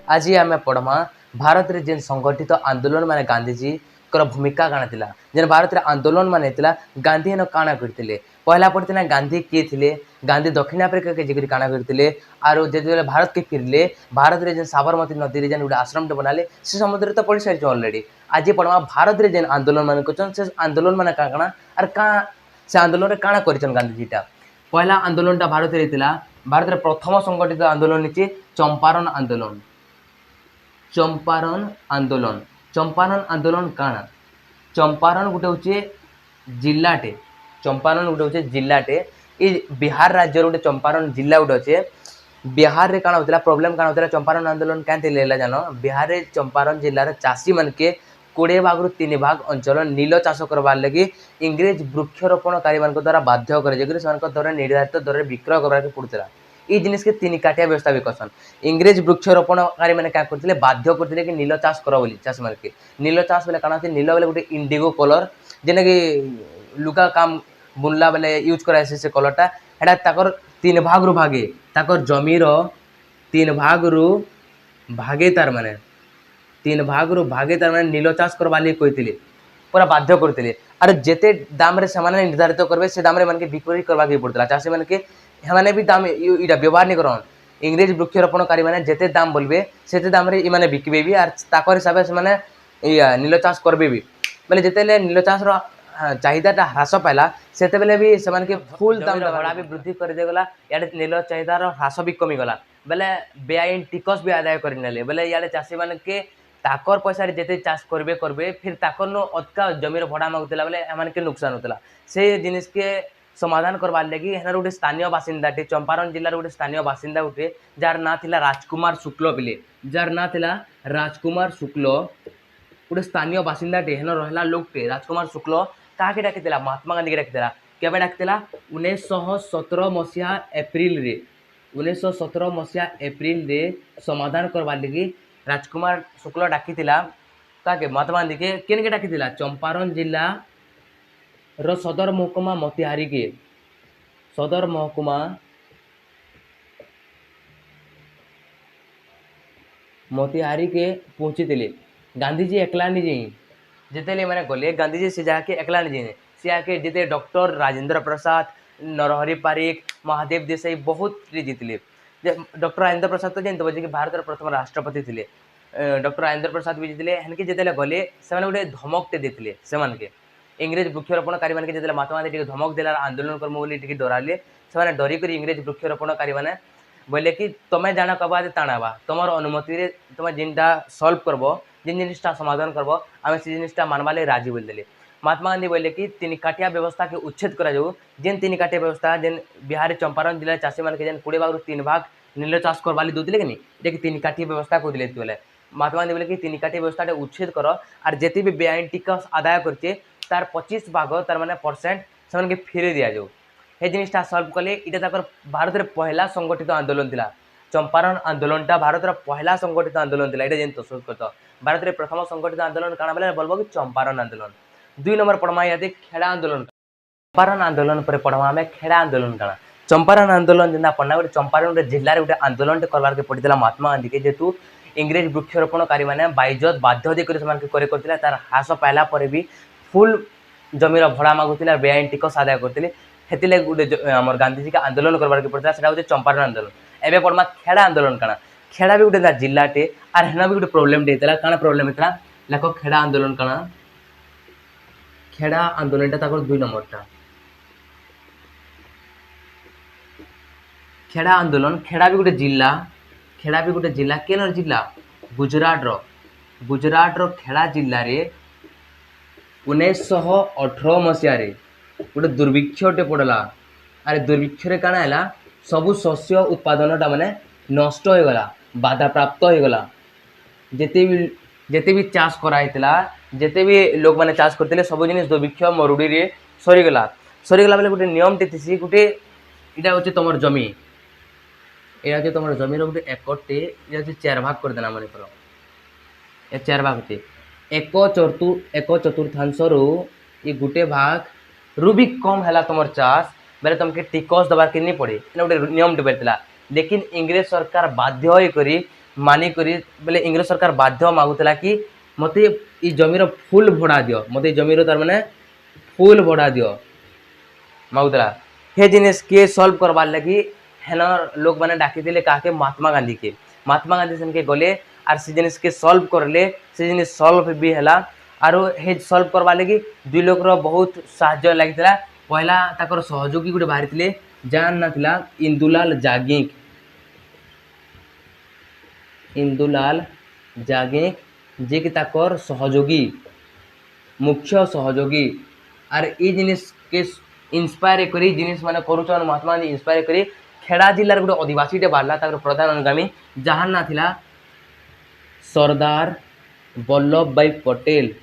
आज आम पढ़मा भारत रे जेन संगठित आंदोलन माने गांधीजी कर भूमिका काଣା थिला जेन भारत रे आंदोलन माने थिला गांधी न काଣା करथिले पहला पड़ते गांधी किए थिले गांधी दक्षिण अफ्रिका के जगह काଣା करथिले आरो जेते भारत के फिरले भारत रे जेन साबरमती नदी रे जेन गुटे आश्रम बनाले से समुद्र तो पड़ी सारी ऑलरेडी आज पढ़मा भारत रे जेन आंदोलन माने करछन से आंदोलन माने काଣା आर का से आंदोलन रे काଣା करछन गांधीजीटा पहला आंदोलनटा भारत रे थिला भारत रे प्रथम संगठित आंदोलन नीचे चंपारण आंदोलन चंपारण आंदोलन काଣା चंपारण गोटे हूँ जिल्लाटे चंपारण गोटे हूँ जिल्लाटे ये बिहार राज्य गोटे चंपारण जिला गोटे अच्छे बिहार रे काଣା होता प्रोब्लेम काଣା होता चंपारण आंदोलन क्या जान बिहार रे चंपारण जिलार चाषी मान के 20 भाग रु 3 भाग अंचल नील चाष करवार लगी इंग्रेज वृक्षरोपणकारी मान द्वारा बाध्य करे द्वारा निर्धारित दर विक्रय करवाके पड़ूला ये जिनिस के 3 काटिया व्यवस्था भी करसन इंग्रेज वृक्षरोपणकारी मैंने क्या करते बाध्य करते कि नील चाष कर बोली चाष मान के नील चाष बेले काଣା होती नील बेले गोटे इंडिगो कलर जेना कि लुगा काम बुनला बेले यूज कराए से कलरटा एटा ताकर 3 भाग रु भागे ताकर जमीर 3 भाग रु भागे तार माने 3 भाग रु भागे तार माने नील चाष करवा लिए कहते पूरा बाध्य करते और जेते दाम रे सामान निर्धारित करबे से दाम रे मन के बिक्री करवा के पड़ता चाषी मान के हमारे भी दाम इटा व्यवहार नहीं करन इंग्रेज वृक्षरोपणकारी मैंने जिते दाम बोलबे से दाम रे इमाने बिकबे भी और ताकर हिसाब से माने नील चाष करबे भी बोले जिते नील चाष रो चाहिदाटा ह्रास पाइला सेते बेले भी से के फुल दाम भाड़ा भी वृद्धि कर देगला याडे नील चाहिदार ह्रास भी कमी गला बेले बेआईन टिकस भी आदाय कर नेले बेले याडे चाषी मान के ताकर पैसा जिते चाष करबे फिर ताकर नो अतका जमीर भड़ा मागुतला बेले एमान के नुकसान होतला से जिनिस के समाधान करवार लगी हेनार गोटे स्थानीय बासिंदाटे चंपारण जिलार गोटे स्थानीय बासिंदा गोटे जार ना थिला राजकुमार शुक्ल बिले जार ना थिला राजकुमार शुक्ल गोटे स्थानीय बासिंदाटे हेन रहला लोकटे राजकुमार शुक्ल काके डाकिथिला महात्मा गांधी के डाकिथिला केबे डाकिथिला 1917 मसिया एप्रिल रे 1917 मसिया एप्रिल रे समाधान करवार लगी राजकुमार शुक्ल डाकिथिला काके महात्मा गांधी के केन के डाकिथिला चंपारण जिला रो सदर महकुमा मोतिहारी के सदर महकुमा मोतिहारी के पहुँची थे गांधीजी एकला नहीं जाई जिते मैंने गले गांधीजी से जाके एकला नहीं जाए से आके जिते डॉक्टर राजेंद्र प्रसाद नरहरि पारिक महादेव देसाई बहुत जीतले डॉक्टर राजेंद्र प्रसाद तो जानते कि भारत प्रथम राष्ट्रपति थे डॉक्टर राजेंद्र प्रसाद भी जीतले हेनके जिते गले से गोटे धमकटे देते से इंग्रेज वृक्षरोपणकारी मैंने जो महात्मा गांधी धमक देला आंदोलन कर्म बोली डराले से डरिक इंग्रेज वृक्षरोपणकारी मैंने बोले कि तुम्हें जाना कबा ताणाबा तुम अनुमति तुम जिनटा सल्व करब जिन जिनिसटा समाधान करब आम से जिनिसटा मानवा लगे राजी बोलदेले महात्मा गांधी बोले कि 3 काटिया व्यवस्था के उच्छेद करा जेन 3 काटिया व्यवस्था जेन बिहार चंपारण जिला चाषी मान के जेन 20 भाग 3 भाग नील चाष करवाली दूसरे कि नहीं देखिए 3 काटिया व्यवस्था को दिले बोले महात्मा गांधी बोले कि 3 काटिया व्यवस्था उच्छेद कर और जिते भी बेआईन टिकस आदाय करचे तार 25 भाग तार माने परसेंट से फेरे दि जाऊ हे जिनिसटा सल्व कले इटा भारत रे पहला संगठित आंदोलन थिला चंपारण आंदोलनटा भारत रे पहला संगठित आंदोलन थिला इटा जेन तो सोच करतो भारत रे प्रथम संगठित आंदोलन काना बोले बोलबो कि चंपारण आंदोलन 2 नंबर पढ़मा यादे खेड़ा आंदोलन चंपारण आंदोलन पर पढ़मा में खेड़ा आंदोलन काना चंपारण आंदोलन जेना पढ़ना गोटे चंपारण रे जिल्ला रे गोटे आंदोलन करवार के पड़ितला महात्मा गांधी के जेतु इंग्रेज वृक्षरोपणकारी माने बाइजत बाध्य दे कर समान के करे करतिला तार ह्रास पाइला पर भी फुल जमीर भड़ा मागुला बेआईन टिकस आदाय करते हेतिले गोटे आम गांधीजी का आंदोलन करवार के पड़ता है चंपारण आंदोलन एवं पढ़मा खेड़ा आंदोलन काना खेड़ा भी गोटे जिलाटे और हेना भी गोटे प्रोब्लेम होता काना प्रोब्लेम होता लाख खेड़ा आंदोलन काना खेड़ा आंदोलन 2 नंबरटा खेड़ा आंदोलन खेड़ा भी गोटे जिला केनर जिला गुजरात रो खेड़ा जिल्ला रे 1918 मसीह गोटे दुर्भिक्षटे पड़ला अरे दुर्भिक्ष काଣା है सबू शस्य उत्पादनटा माने नष्ट हो गला बाधा प्राप्त हो गला जेते भी चाष कराइतला जेते भी लोग माने चाष करते सब जिनिस दुर्भिक्ष मरुड़ी रे सरीगला बेले गोटे नियमटे थी गोटे इटा होचे तुम जमी यहाँ होचे तुम जमीर गोटे एकटे ये 4 भाग कर देना मन कर 4 भाग होते एक चतुर्थांश रु ये गोटे भाग रु भी कम है तुम चाष बेले तुमके टिकस दबार के नहीं पड़े गोटे नियम टे लेकिन इंग्रेज सरकार बाध्य करी मानिकरी बोले इंग्रेज सरकार बाध्य मागुला कि मत ई जमीर फुल भड़ा दियो, मत जमीर तार माने फुल भड़ा दियो मागुला। हे जिनिस के सॉल्व करवार लगी हेन लोक मैंने डाकी क्या महात्मा गांधी के, महात्मा गांधी सेन के गले आर से जिनिस के सॉल्व करले, से जिनिस सॉल्व भी हैला आरो हे सॉल्व करवा लगी दुई लोक बहुत साहाय्य लगी। पहला ताकर सहयोगी गोटे बाहरी थे जान ना थिला इंदुलाल जागिक, इंदुलाल जागिक जे कि ताकर सहयोगी मुख्य सहयोगी आर ई जिनिस के इंस्पायर करी जिनिस माने करूछन महात्मा गांधी इंस्पायर करी खेड़ा जिलार गोटे आदिवासी बाहरला ताकर प्रधान अनुगामी जहां ना थिला सरदार वल्लभ भाई पटेल।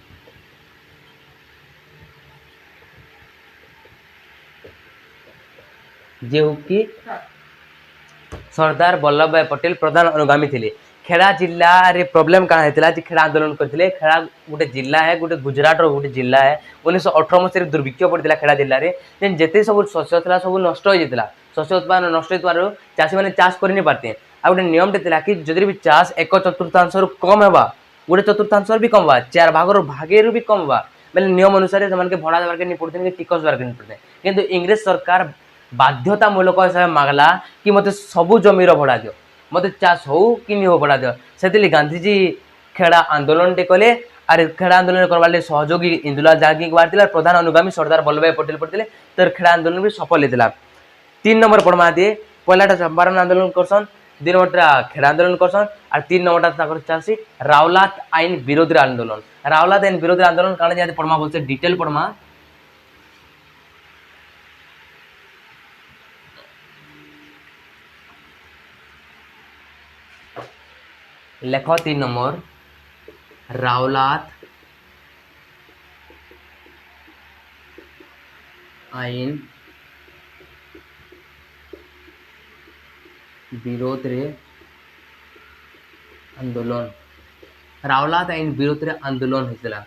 जे कि सरदार वल्लभ भाई पटेल प्रधान अनुगामी थे। खेड़ा जिला रे प्रॉब्लम कहाँ होता है, खेड़ा आंदोलन करते। खेड़ा गोटे जिला है, गोटे गुजरात गोटे जिला है। 1918 मसीह दुर्भिक्ष पड़ता खेड़ा जिले में, जिते सब शस्य था सब नष्ट हो जाता। शस्य उत्पादन नष्ट हो चाषी मैंने चाष कर नहीं पारते। आ गोटे नियमटे था कि जदि भी चाष 1/4 कम है, गोटे 1/4 भी कम हुआ, 4 भागर भागे भी कम हुआ बोले नियम अनुसार से भड़ा देवार नहीं पड़ते कि टिकस देवार नहीं पड़ते। किंतु इंग्रेज सरकार बाध्यतामूलक हिसाब मागला कि मत सबू जमीर भड़ा दियो, मत चाष हो कि नहीं हो भड़ा दियो। से गांधीजी खेड़ा आंदोलन टे कले आर खेड़ा आंदोलन करवार सहयोगी इंदुलाल जागी बाहर प्रधान अनुगामी सरदार वल्लभ भाई पटेल पड़ते। तो खेड़ा आंदोलन भी सफल होता। 3 नंबर पढ़मा दिए पहलाटा चंपारण आंदोलन करसन, 2 नंबरटा खेड़ा आंदोलन करसन और 3 नंबरटा चाषी रावलात आईन विरोधी आंदोलन। रावलात आईन विरोधी आंदोलन कारण पढ़मा बोलते डिटेल पढ़मा लेख 3 नंबर रावलात आईन विरोध रे आंदोलन। रावलात आईन विरोध रे आंदोलन होता।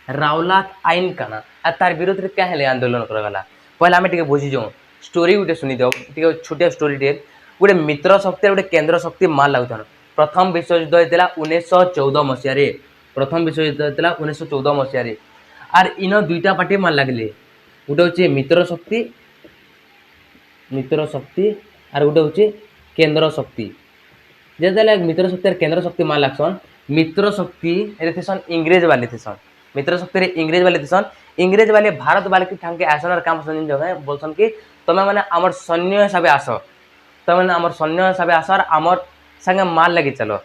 रावलात आईन काना आ तार विरोध रे क्या आंदोलन करगला पहले आम टे बुझी जाऊँ। स्टोरी गोटे शुणी दो टे छोटिया स्टोरी टे। गोटे मित्र शक्ति गोटे केन्द्र शक्ति मार लगुन। प्रथम विश्वयुद्ध होता 1914 मसीह। प्रथम विश्वयुद्ध होता 1914 मसीह। आर इन दुईटा पार्टी मार लगे, गोटे हूँ मित्र शक्ति आर गोटे हूँ केन्द्र शक्ति। जिते मित्र शक्ति केन्द्र शक्ति मार लगसन, मित्र शक्ति थीसन इंग्रेज वाले थीसन, मित्र शक्ति इंग्रेज वाले थीसन। इंग्रेज वाले भारत वाले की ठांगे आसनार काम जगह बोलसन कि तुम्हें मैंने आमर सैन्य हिसाब आस, तुम्हें आमर सैन्य हिसाब आस और आमर संगे मार लगी चलो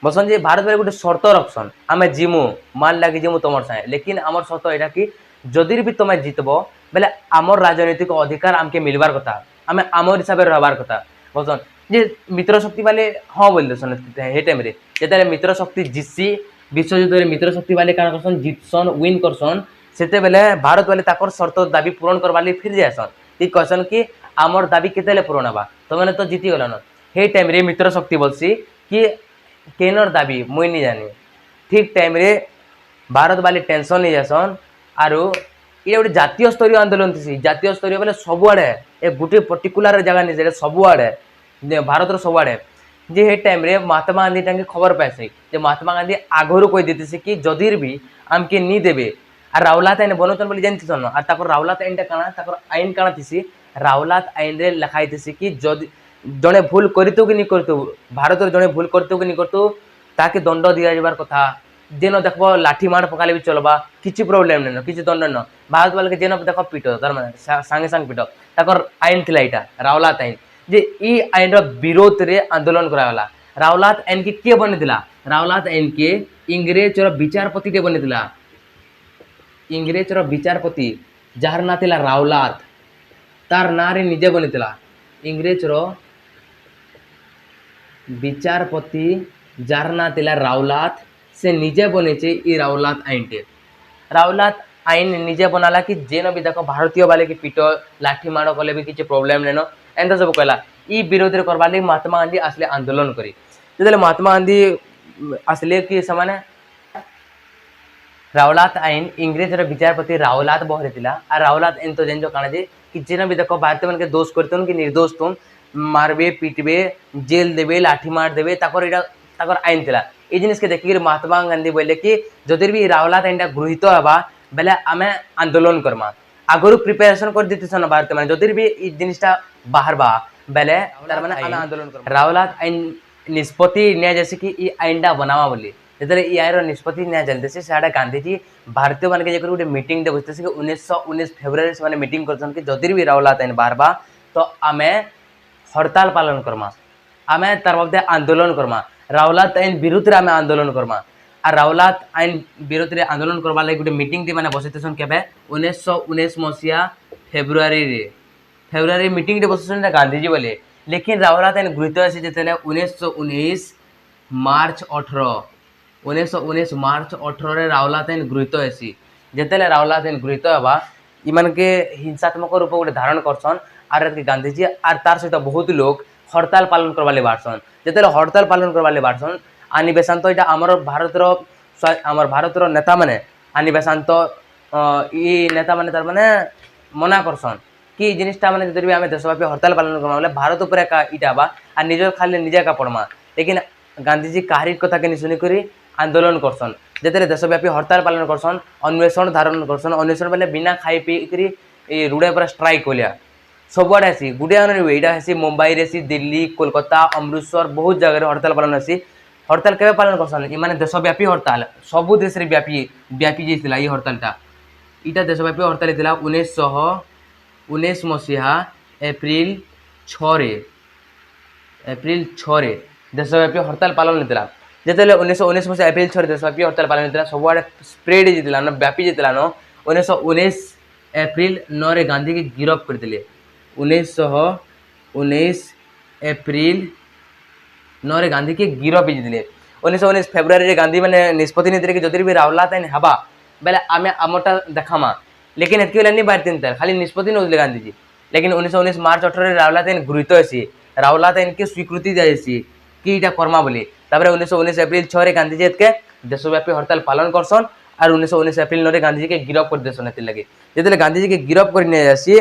बोलसन जे भारत वाले गोटे शर्त रखसन आम जिमु मार लगी जिमु तुम सागे, लेकिन आमर शर्त यहाँ कि जदि भी तुम्हें जितब बोले आमर राजनीतिक अधिकार आमके मिलवार कथा, आम आमर हिसाब से रहार कथा बोलसन। जे मित्र शक्ति वाले हाँ बोल देसन हे टाइम रे जिते मित्र शक्ति जितसी विश्वयुद्ध में मित्र शक्ति वाले क्या करसन जितसन विन करसन से बेले भारत वाले ताकर शर्त दाबी पूरण करवार लिए फिर जासन कि कहसन कि आमर दाबी केते पूरण हवा तुमने तो जीती गलन। हे टाइम रे मित्र शक्ति बोलसी कि केनर दाबी मुई नहीं जानी। ठीक टाइम रे भारत वाले टेंशन नहीं जासन आरो ये गोटे जातीय स्तरीय आंदोलन थी। जातीय स्तरीय बोले सबुआड़े ए गोटे पर्टिकुलर जगह नहीं सबुआड़े भारत सबुआड़े। जे हे टाइम रे महात्मा गांधी टांगे खबर पाइसे जे महात्मा गांधी आगरू कही देते कि जदि भी आमके नहीं देवे और रावलात आईन बनौन बोली जानते और ताकर रावलात आईन काना आईन काना थी। रावलात आईन रे लिखाई थी कि जदि जड़े भूल करतु कि नहीं करतु भारत जड़े भूल करतु कि नहीं करतु ताके दंड दिया जाबार कथा। जेन देख लाठी माड़ पकाले भी चलबा किसी प्रोब्लेम नहीं किसी दंड न। भारत वाले के जेन देख पीट तार माने सांगे सांगे पीट ताकर आईन थिला एटा रावलात आईन जे ई आईन विरोध रे आंदोलन कराला। रावलात आईन के किए बनिथिला रावलात आईन के इंग्रेज विचारपति टे बनिथिला। इंग्रेज विचारपति जार ना थिला रावलात तार ना रे निजे बनिथिला। इंग्रेज विचारपति जार ना थिला रावलात से निजे बनेचे ई रावलात आईन टे। रावलात आईन निजे बनाला कि जेन भी देख भारतीय वाले की पीट लाठी माड़ कले भी किसी प्रोब्लेम नहीं एंता सब कहला। ई विरोध करवार लगे महात्मा गांधी आसले आंदोलन करी। जो महात्मा गांधी आसले कि समाने रावलात आईन इंग्रेज विचारपति रावलात बहरे थिला। और रावलात आईन तो जेन जो काना जे कि जेन भी देख भारतीय मन के दोष करतन कि निर्दोष तुम मारबे पिटबे जेल देबे लाठी मार देबे ताकर आईन थिला ए जिनिस के देखिक महात्मा गांधी बोले कि जदि भी रावलात आईनटा गृहीत हेबा बेले आमे आंदोलन करमा आगरु प्रिपरेशन कर देते भारत माने जदि भी ई जिनिसटा बाहरबा बेले तार माने आमे आंदोलन करमा रावलात आईन निष्पत्ति निया जैसे कि ई आईनटा बनावा बोली जेतले ई आईर निष्पत्ति निया जल्दी से साडा गांधीजी भारतीय मान के जेकर गुटे मीटिंग दे बसते कि 1919 फेब्रुआरी से माने मीटिंग करछन कि जदि भी रावलात आईन बाहरबा तो आमे हड़ताल पालन करमा आमे तार मध्य आंदोलन करमा रावलात आईन विरुद्ध आमे आंदोलन करमा आ रावलात आईन विरुद्ध आंदोलन करबा लागि गुटे मीटिंग दे माने बसतेसन केबे 1919 मसिया फेब्रुआरी मीटिंग दे बसतेसन गांधीजी बोले लेकिन रावलात आईन गृहीत अछि जेतेले 1919 मार्च 18 रे रावलात आईन गृहीत अछि जेतेले रावलात आईन गृहीत हेबा इमान के हिंसात्मक रूप गोटे धारण करछन आर गांधीजी आर तार सहित बहुत लोग हड़ताल पालन करवाले बारसन जेतेले हड़ताल पालन करवाले बारसन आनी बेसांत इटा आमर भारतर नेता माने आनी बेसांत ई नेता माने तार माने मना करसन कि जिनिसटा माने जदि आमे देशव्यापी हड़ताल पालन करमा बोले भारत ऊपर का इटा बा आ निज खाली निजे का पड़मा लेकिन गांधीजी काहारी कथा के सुनी करी आंदोलन करसन जेतेले देशव्यापी हड़ताल पालन करसन अन्वेषण धारण करसन अन्वेषण बोले बिना खाई पी करी ए रुड़े पर स्ट्राइक होलिया सबुआड़े आसी गुटे यहाँ आसी मुंबई रे दिल्ली कोलकाता अमृतसर बहुत जगह हड़ताल पालन आसी हड़ताल केवे पालन करसन इमाने देशव्यापी हड़ताल सबु देश रे व्यापी जाइतिला ई हड़तालटा इटा देशव्यापी हड़ताल थिला 1919 मसिहा एप्रिल 6 रे देशव्यापी हड़ताल पालन होता जेतेले 1919 मसिहा एप्रिल 6 देशव्यापी हड़ताल पालन होता सबुआड़े स्प्रेड जाइतिला न व्यापी जाइतिला न 1919 एप्रिल 9 रे गांधी के गिरफ्त करथिले 1919 एप्रिल 9 रे गांधी के गिरफ्त होइतिले 1919 फेब्रुआरी रे गांधी माने निष्पत्ति नेतिले कि जदि भी रावलात आईन हबा बेले आमे आमटा देखामा लेकिन एतकी बेले नि बारतिन तर खाली निष्पत्ति नउले गांधीजी लेकिन 1919 मार्च 18 रे रावलात आईन गृहीत अछि रावलात आईन के स्वीकृति जायछि कि इटा कर्मा बोली तापर 1919 एप्रिल 6 रे गांधीजी एतके देशव्यापी हड़ताल पालन करसन और 1919 एप्रिल 9 रे गांधीजी के गिरफ्त कर देसन एति लगे जेतेले गांधीजी के गिरफ्त कर ने जासी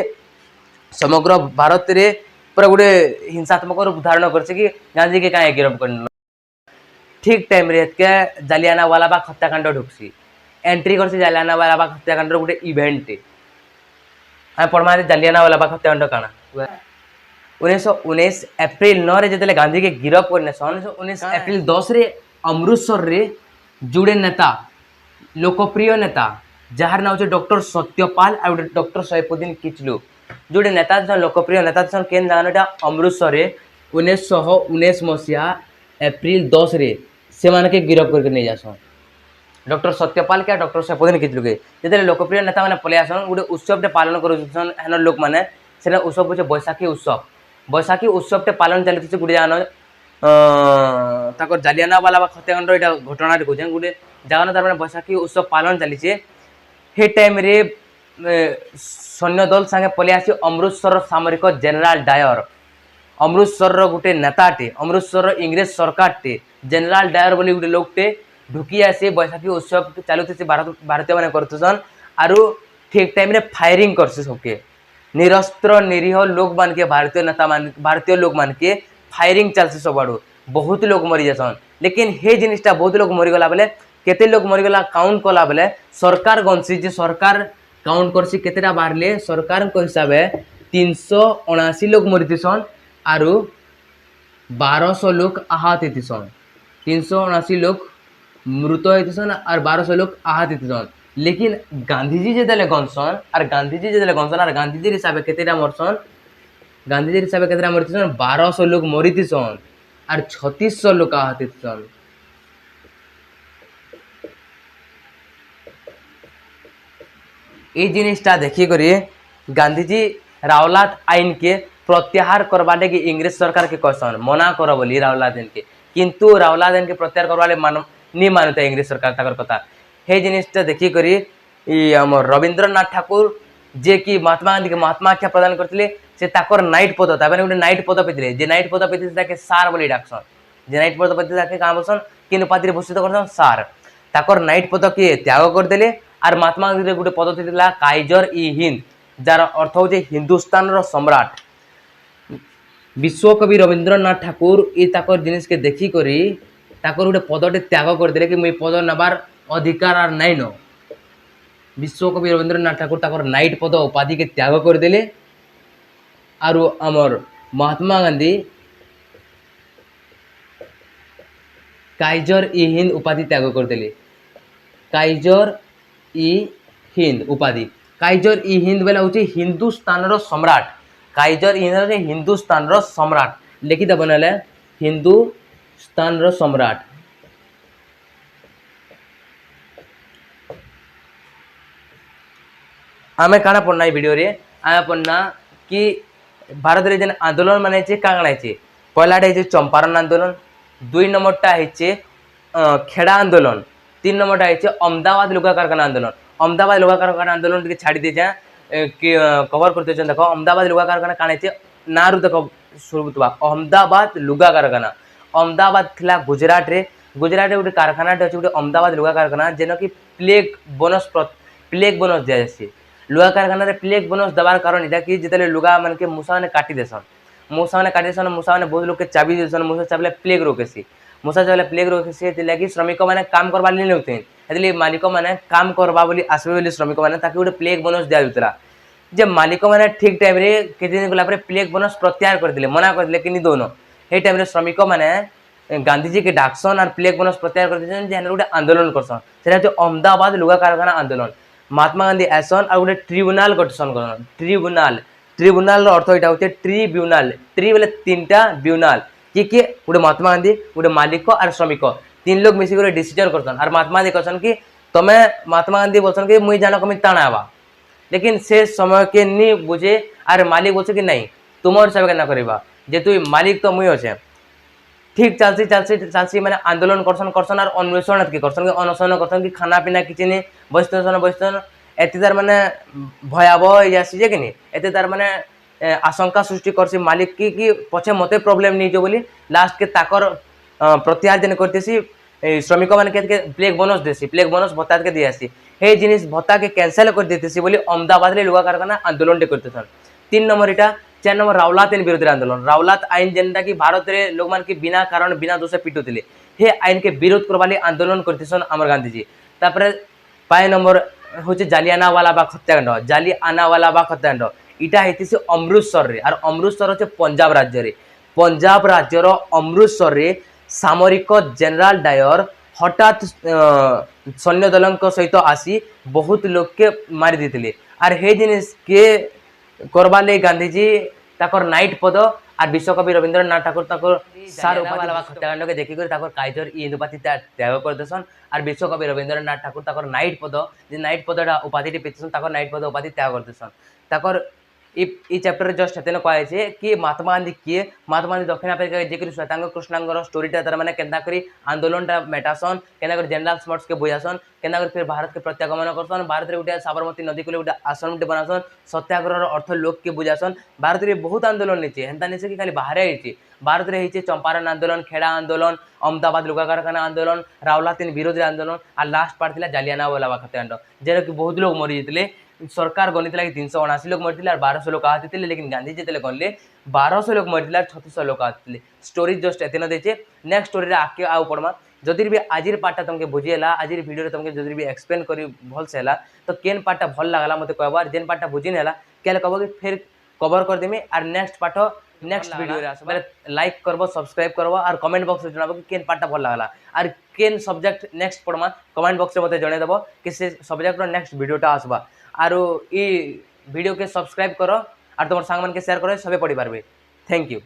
समग्र भारत रे पूरा गोटे हिंसात्मक रूप धारण करছে कि गांधी के काहे गिरफ्त कर ठीक टाइम रे के जालियानवाला बाग हत्याकांड ढुकसी एंट्री करছে जालियानवाला बाग हत्याकांड गोटे इवेंट हम पढ़मा जालियानवाला बाग हत्याकांड काना 1919 एप्रिल 9 रे जेतेले गांधी के गिरफ्त करने 1919 एप्रिल 10 रे अमृतसर रे जुड़े नेता लोकप्रिय नेता जार नाम डॉक्टर सत्यपाल और डॉक्टर सैफुद्दीन किचलू जोड़े नेता लोकप्रिय नेता केन जाना अमृतसर 1919 मसीहा एप्रिल 10 रे से माने के गिरफ्त करके नहीं जासन डॉक्टर सत्यपाल के डॉक्टर सैफुद्दीन किचलू के जेते लोकप्रिय नेता माने पले आसन गोटे उत्सव टे पालन करछन हेन लोक माने सेना उत्सव होचे बैसाखी उत्सव टे पालन चलते गोटे जान ताकर जालियानवाला बाग हत्याकांड एटा घटना कहछन गोटे जान तार माने बैसाखी उत्सव पालन चलीचे हे टाइम रे सैन्य दल संगे पलि आसी अमृतसर सामरिक जनरल डायर अमृतसर गोटे नेताटे अमृतसर इंग्रेज सरकार टे जनरल डायर बोली गोटे लोकटे ढुकी आसी बैसाखी उत्सव चलुते भारतीय मैंने करतुसन आरु ठीक टाइम रे फायरिंग करसे सबके निरस्त्र निरीह लोक मान के भारतीय नेता मान भारतीय लोक मान के फायरिंग चलसे सबआडू बहुत लोग मरी जासन लेकिन हे जिनिसटा बहुत लोग मरीगला बेले केते लोग मरीगला काउंट कला बेले सरकार गनसी जे सरकार काउंट करसी केतेटा बारले सरकार को हिसाब 379 लोग मरीतिसन आरु 1200 लोग आहत हेतिसन 379 लोग मृत हेतिसन और 1200 लोग आहत हेतिसन लेकिन गांधीजी जेतेले गनसन और गांधीजी हिसाब केतेटा मरसन गांधीजी हिसाब केतेटा मरीतिसन 1200 लोग मरीतिसन और 3600 लोग आहत हेतिसन ये जिनिसटा देखिक गांधीजी रावलात आईन के प्रत्याहार करवा लगे इंग्रेज सरकार के कहसन मना कर बोली रावलात आईन के किंतु रावलात आईन के प्रत्याहार करवा नहीं मानता इंग्रेज सरकार ताकर कथा हे जिनिसटा देखिक रविंद्रनाथ ठाकुर जे कि महात्मा गांधी के महात्मा आख्या प्रदान करते से ताकर नाइट पद था गोटे नाइट पद पेते जे नाइट पद पेते सार बोली डाकसन जे नाइट पद पेते कहाँ बसन कि उपाधि भूषित करसन सार ताकर नाइट पद किए त्याग करदे और महात्मा गांधी गोटे पद थी काइजर इ हिंद जार अर्थ हूँ हिंदुस्तान सम्राट विश्वकवि रवींद्रनाथ ठाकुर ये ताकर जिनिस के देखी करी ताकर गोटे पदटे त्याग करदे कि मुई पद नबार अधिकार आर नाई न। विश्वकवि रवींद्रनाथ ठाकुर ताकर नाइट पद उपाधि के त्याग करदे आरु आमर महात्मा गांधी काइजर इ हिंद उपाधि त्याग करदे। काइजर इ हिंद उपाधि, काइजर इ हिंद बेला हूँ हिंदुस्तान रो सम्राट। काइजर इ हिंद हिंदुस्तान रो सम्राट लिखिदेव ना हिंदुस्तान रो सम्राट। आमे काना पढ़ना ये वीडियो रे आमे पढ़ना कि भारत रे जेन आंदोलन माने छे कांगड़ा छे। पहलाटा है चंपारण आंदोलन, 2 नंबरटा है खेड़ा आंदोलन, 3 नंबरटा है अहमदाबाद लुगा कारखाना आंदोलन। अहमदाबाद लुगा कारखाना आंदोलन टिके छाड़ी दे जा कि कवर करते छन। देखो अहमदाबाद लुगा कारखाना काने छे नारु देखो शुरुतवा अहमदाबाद लुगा कारखाना। अहमदाबाद थिला गुजरात रे, गुजरात रे गोटे कारखानाटे अछि गोटे अहमदाबाद लुगा कारखाना जेन कि प्लेग बोनस दिया जायछि। लुगा कारखाना रे प्लेग बोनस दबार कारण इटा कि जेतले लुगा मन के मूसा माने काटी देसन, मूसा माने बहुत लोग के चाबी देसन, मूसा चाबले प्लेग रोकेसी, मूसा चाबले प्लेग रोकेसी। एतिला कि श्रमिक माने काम करबा ले नउते, एतिले मालिक माने काम करबा बोली आसबे बोली श्रमिक माने ताकि गोटे प्लेग बोनस दिया जाउतला। जे मालिक माने ठीक टाइम रे के दिन गला पर प्लेग बोनस प्रत्याहार कर दिले, मना कर दिले कि नि दोनो। हे टाइम रे श्रमिक माने गांधीजी के डाकसन और प्लेग बोनस प्रत्याहार कर दिसन, जेन गोटे आंदोलन करसन। सेटा जो अहमदाबाद लुगा कारखाना आंदोलन। महात्मा गांधी एसन और गोटे ट्रिब्यूनल गठन करन। ट्रिब्यूनल, ट्रिब्यूनल रो अर्थ एटा होते ट्रिब्यूनल। ट्री बोले 3टा ब्यूनल कि गोटे महात्मा गांधी, गोटे मालिक और श्रमिक, 3 लोग मिसी करे डिसीजन करसन। और महात्मा गांधी कहसन कि तमे, महात्मा गांधी बोलसन कि मुई जानो कमी ताना आवा, लेकिन से समय के नी बुझे। और मालिक बोलছে कि नहीं तुमर हिसाब के ना करबा, जे तु मालिक तो मुई अछे। ठीक चलसी माने आंदोलन करसन और अन्वेषण के करसन कि अनशन करसन कि खाना पीना किछि नि बस्तन एते तार माने भयावह यासी जे कि नि एते तार माने आशंका सृष्टि करसी मालिक कि पछे मते प्रॉब्लम नहीं जो बोली लास्ट के ताकर प्रत्याहार जन करतेसी। श्रमिक माने के प्लेग बोनस देसी, प्लेग बोनस भत्ता के दियासी। हे जिनिस भत्ता के कैंसिल कर देतेसी बोली अहमदाबाद रे लुगा कारखाना आंदोलन करतेसन। 3 नंबर इटा। 4 नंबर रावलात आईन विरोधी आंदोलन। रावलात आईन जेनटा कि भारत रे लोग मान के बिना कारण बिना दोषे पिटुतिले, हे आईन के विरोध करबाले आंदोलन करतेसन अमर गांधीजी। तापर 5 नंबर होचे जालियानवाला बाग हत्याकांड। जालियानवाला बाग हत्याकांड इटा हेतिसे अमृतसर रे, और अमृतसर होचे पंजाब राज्य रे। पंजाब राज्यर अमृतसर रे सामरिक जनरल डायर हठात सैन्य दल सहित आसी बहुत लोग के मारी देथिले। और हे जिनिस के करबा ले गांधीजी ताकर नाइट पद और विश्वकवि रवींद्रनाथ ठाकुर ताकर सार उपाधि हत्याकांड के देखि कर ताकर काइजर इ हिंद उपाधि त्याग कर देसन। और विश्वकवि रवींद्रनाथ ठाकुर ताकर नाइट पद जे नाइट पदटा उपाधि पेतेसन ताकर नाइट पद उपाधि त्याग कर देसन। ताकर ई चैप्टर जस्ट हेतेन कहै छै कि महात्मा गांधी किए। महात्मा गांधी दक्षिण अफ्रिका जे कि श्वेतांग कृष्णांगर स्टोरीटा तार माने केनता करी आंदोलनटा मेटासन, केना कर जनरल स्मर्ट्स के बुझासन, केना कर फिर भारत के प्रत्यागमन करसन। भारत रे उठा साबरमती नदी को उठा आश्रम बनासन, सत्याग्रह अर्थ लोक के बुझासन। भारत रे बहुत आंदोलन नेचे, हेंता नेचे कि खाली बाहर आइछि। भारत रे हिचे चंपारण आंदोलन, खेड़ा आंदोलन, अहमदाबाद लुगा कारखाना आंदोलन, रावलात विरोधी आंदोलन और लास्ट पार्ट थिला जालियानवाला बाग हत्याकांड, जेन कि बहुत लोग मरि जेतिले। सरकार गणितला कि 379 लोग मरथिले और 1200 लोग आहत थिले, लेकिन गांधी जेतेले गनले 1200 लोग मरथिले और 3600 लोग आहत थिले। स्टोरी जस्ट एतेन देचे। नेक्स्ट स्टोरी रे आके आउ पड़मा। जदि भी आजिर पार्टा तुमके बुझिएला, आजिर वीडियो रे तुमके जदि भी एक्सप्लेन करी भल से हला तो केन पार्टा भल लागला मते कहबा, जेन पार्टा बुझिन हला केल कहबो कि फिर कवर कर देमी। और नेक्स्ट पार्ट नेक्स्ट वीडियो रे आसबा लाइक करबो, सब्सक्राइब करबो और कमेंट बॉक्स रे जणाबो कि केन पार्टा भल लागला और केन सब्जेक्ट नेक्स्ट पड़मा कमेंट बॉक्स रे मते जणे देबो कि से सब्जेक्ट रो नेक्स्ट वीडियोटा आसबा। आरो ई वीडियो के सब्सक्राइब करो और तुम सांग मन के शेयर करो, सबे पढ़ी पारबे। Thank you.